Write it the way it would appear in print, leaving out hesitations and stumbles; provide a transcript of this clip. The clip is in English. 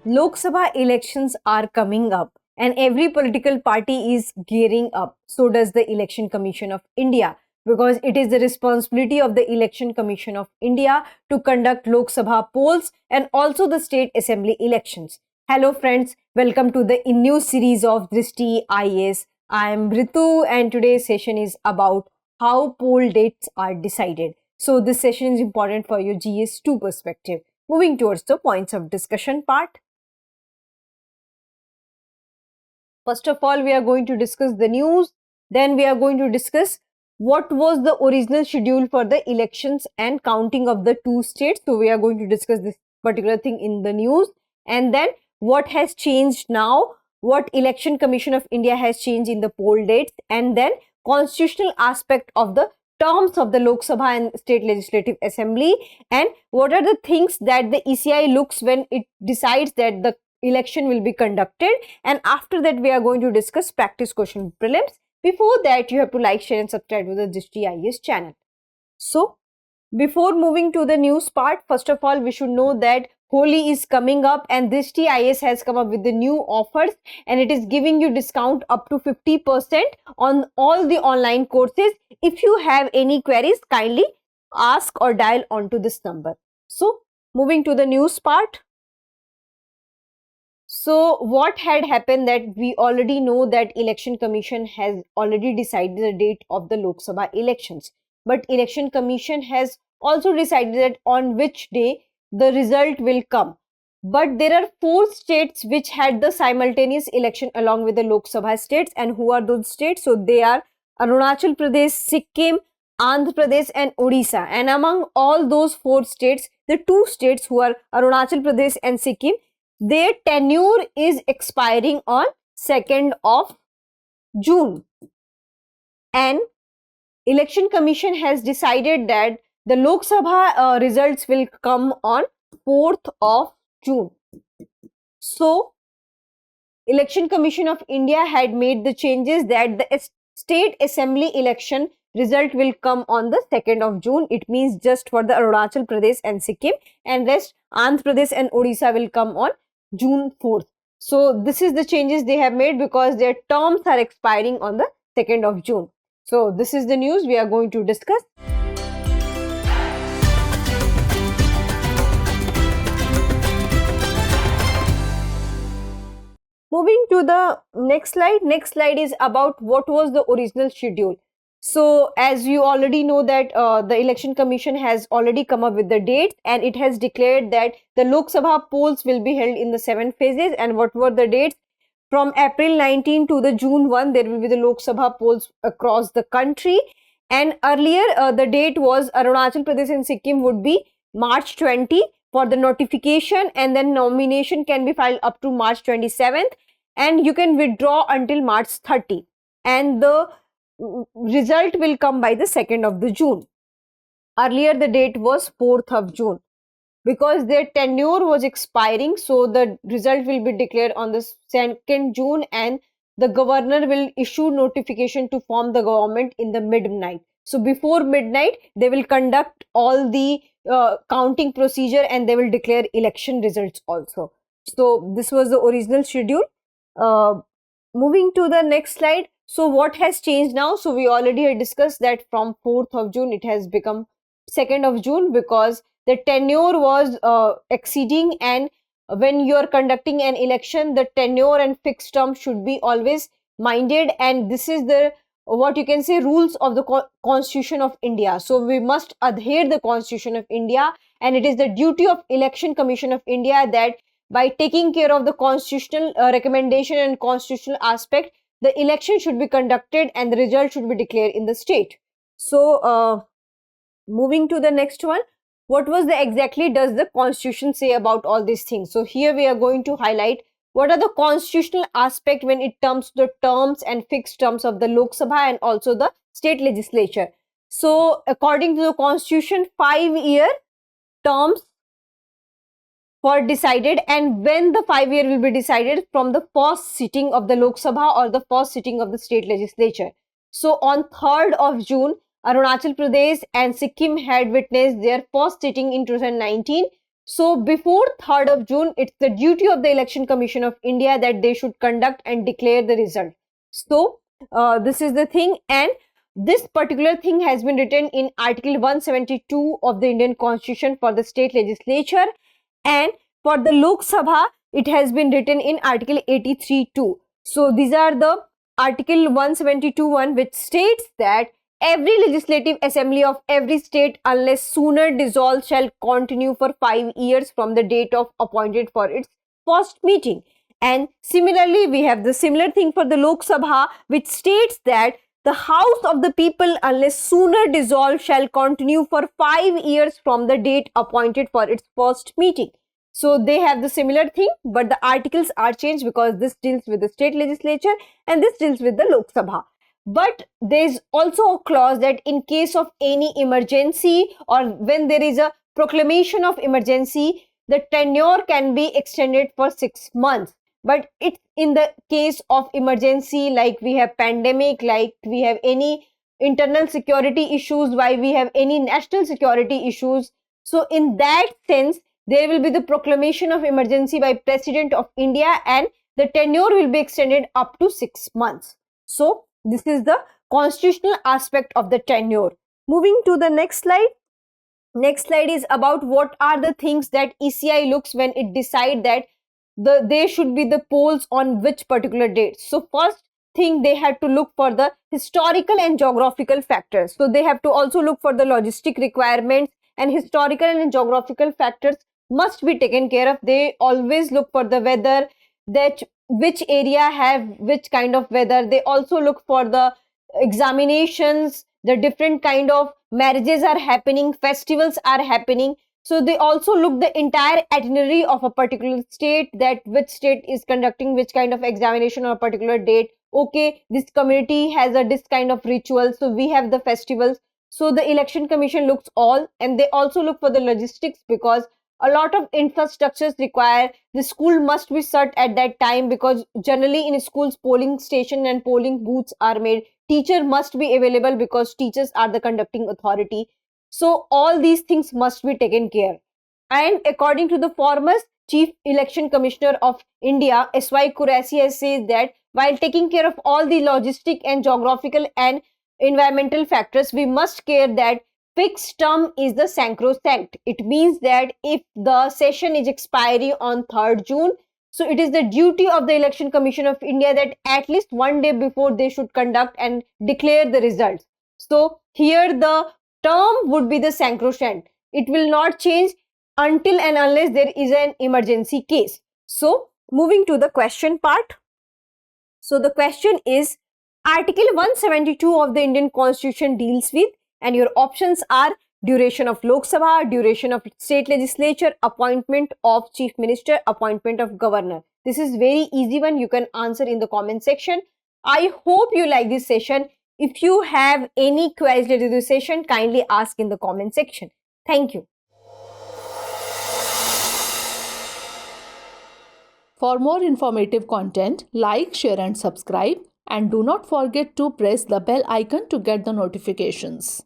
Lok Sabha elections are coming up and every political party is gearing up. So does the Election Commission of India, because it is the responsibility of the Election Commission of India to conduct Lok Sabha polls and also the state assembly elections. Hello friends, welcome to the new series of Drishti IAS. I am Ritu and today's session is about how poll dates are decided. So this session is important for your GS2 perspective. Moving towards the points of discussion part. First of all, we are going to discuss the news. Then we are going to discuss what was the original schedule for the elections and counting of the two states. So we are going to discuss this particular thing in the news. And then what has changed now, what Election Commission of India has changed in the poll dates, and then constitutional aspect of the terms of the Lok Sabha and State Legislative Assembly, and what are the things that the ECI looks when it decides that the election will be conducted. And after that we are going to discuss practice question prelims. Before that you have to like, share and subscribe to the Drishti IAS channel. So before moving to the news part, first of all we should know that Holi is coming up and Drishti IAS has come up with the new offers and it is giving you discount up to 50% on all the online courses. If you have any queries, kindly ask or dial onto this number. So moving to the news part. So what had happened that we already know that Election Commission has already decided the date of the Lok Sabha elections. But Election Commission has also decided that on which day the result will come. But there are 4 states which had the simultaneous election along with the Lok Sabha states. And who are those states? So they are Arunachal Pradesh, Sikkim, Andhra Pradesh and Odisha. And among all those 4 states, the 2 states who are Arunachal Pradesh and Sikkim, their tenure is expiring on 2nd of June. And Election Commission has decided that the Lok Sabha results will come on 4th of June. So Election Commission of India had made the changes that the state assembly election result will come on the 2nd of June. It means just for the Arunachal Pradesh and Sikkim, and rest Andhra Pradesh and Odisha will come on June 4th. So this is the changes they have made because their terms are expiring on the 2nd of June. So this is the news we are going to discuss. Moving to the next slide. Next slide is about what was the original schedule. So as you already know that the Election Commission has already come up with the dates and it has declared that the Lok Sabha polls will be held in the 7 phases. And what were the dates? From April 19 to the June 1, there will be the Lok Sabha polls across the country. And earlier the date was Arunachal Pradesh and Sikkim would be March 20 for the notification, and then nomination can be filed up to March 27th and you can withdraw until March 30. And the result will come by the 2nd of the June. Earlier the date was 4th of June. Because their tenure was expiring, so the result will be declared on the 2nd June and the governor will issue notification to form the government in the midnight. So before midnight, they will conduct all the counting procedure and they will declare election results also. So this was the original schedule. Moving to the next slide. So what has changed now? So we already had discussed that from 4th of June, it has become 2nd of June because the tenure was exceeding, and when you are conducting an election, the tenure and fixed term should be always minded, and this is the what you can say rules of the Constitution of India. So we must adhere the Constitution of India, and it is the duty of Election Commission of India that by taking care of the constitutional recommendation and constitutional aspect, the election should be conducted and the result should be declared in the state. So moving to the next one. What was the exactly does the Constitution say about all these things? So here we are going to highlight what are the constitutional aspect when it comes to the terms and fixed terms of the Lok Sabha and also the state legislature. So according to the Constitution, 5-year terms for decided, and when the 5-year will be decided from the first sitting of the Lok Sabha or the first sitting of the state legislature. So on 3rd of June, Arunachal Pradesh and Sikkim had witnessed their first sitting in 2019 So before 3rd of June, it's the duty of the Election Commission of India that they should conduct and declare the result. So this is the thing, and this particular thing has been written in Article 172 of the Indian Constitution for the state legislature, and for the Lok Sabha, it has been written in Article 83(2). So these are the Article 172(1), which states that every legislative assembly of every state, unless sooner dissolved, shall continue for 5 years from the date of appointed for its first meeting. And similarly, we have the similar thing for the Lok Sabha, which states that the House of the People, unless sooner dissolved, shall continue for 5 years from the date appointed for its first meeting. So they have the similar thing, but the articles are changed because this deals with the state legislature and this deals with the Lok Sabha. But there is also a clause that in case of any emergency or when there is a proclamation of emergency, the tenure can be extended for 6 months. But it's in the case of emergency, like we have pandemic, like we have any internal security issues, why we have any national security issues. So in that sense, there will be the proclamation of emergency by President of India and the tenure will be extended up to 6 months. So this is the constitutional aspect of the tenure. Moving to the next slide. Next slide is about what are the things that ECI looks when it decides that there should be the polls on which particular date. So first thing, they have to look for the historical and geographical factors. So they have to also look for the logistic requirements, and historical and geographical factors must be taken care of. They always look for the weather, that which area have which kind of weather. They also look for the examinations, the different kind of marriages are happening, festivals are happening. So they also look the entire itinerary of a particular state, that which state is conducting which kind of examination on a particular date. Okay, this community has this kind of ritual, so we have the festivals. So the election commission looks all, and they also look for the logistics because a lot of infrastructures require. The school must be shut at that time because generally in schools polling station and polling booths are made. Teacher must be available because teachers are the conducting authority. So all these things must be taken care. And according to the former Chief Election Commissioner of India, 𝐸 Qureshi, has said that while taking care of all the logistic and geographical and environmental factors, we must care that fixed term is the sacrosanct. It means that if the session is expiring on 3rd June, so it is the duty of the Election Commission of India that at least one day before they should conduct and declare the results. So here the term would be the sacrosanct. It will not change until and unless there is an emergency case. So moving to the question part. So the question is, Article 172 of the Indian Constitution deals with, and your options are duration of Lok Sabha, duration of state legislature, appointment of chief minister, appointment of governor. This is very easy one. You can answer in the comment section. I hope you like this session. If you have any queries related to this session, kindly ask in the comment section. Thank you. For more informative content, like, share and subscribe, and do not forget to press the bell icon to get the notifications.